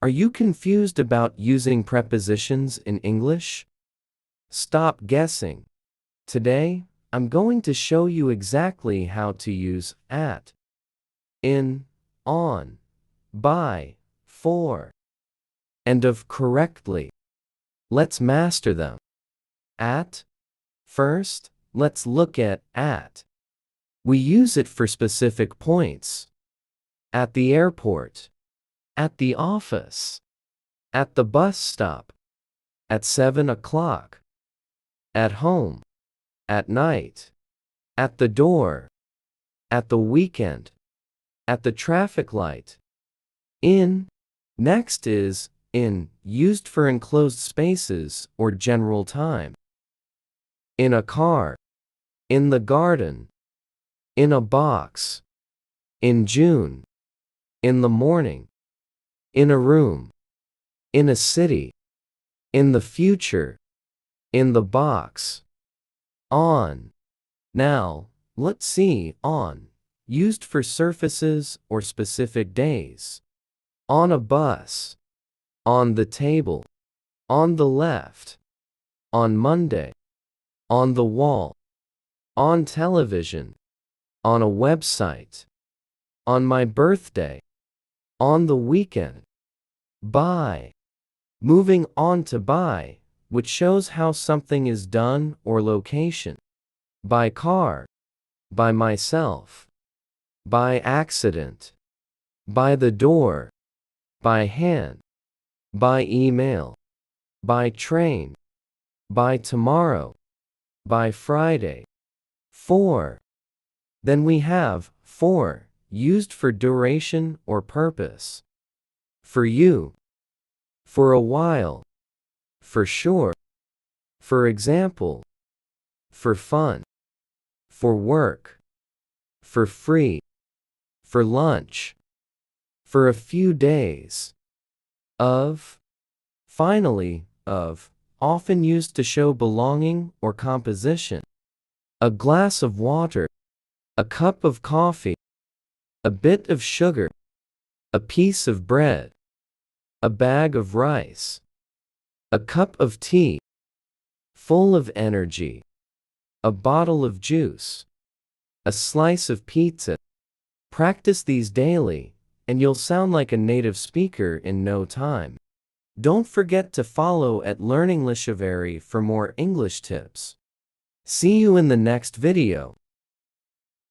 Are you confused about using prepositions in English? Stop guessing. Today, I'm going to show you exactly how to use at, in, on, by, for, and of correctly. Let's master them. At. First, let's look at. We use it for specific points. At the airport. At the office. At the bus stop. At 7 o'clock. At home. At night. At the door. At the weekend. At the traffic light. In. Next is in, used for enclosed spaces or general time. In a car. In the garden. In a box. In June. In the morning. In a room. In a city. In the future. In the box. On. Now, let's see on, used for surfaces or specific days. On a bus. On the table. On the left. On Monday. On the wall. On television. On a website. On my birthday. On the weekend. By. Moving on to by, which shows how something is done or location. By car. By myself. By accident. By the door. By hand. By email. By train. By tomorrow. By Friday. For. Then we have for, used for duration or purpose. For you. For a while. For sure. For example. For fun. For work. For free. For lunch. For a few days. Of. Finally, of, often used to show belonging or composition. A glass of water. A cup of coffee. A bit of sugar. A piece of bread. A bag of rice. A cup of tea. Full of energy. A bottle of juice. A slice of pizza. Practice these daily, and you'll sound like a native speaker in no time. Don't forget to follow at Learning Lishavari for more English tips. See you in the next video.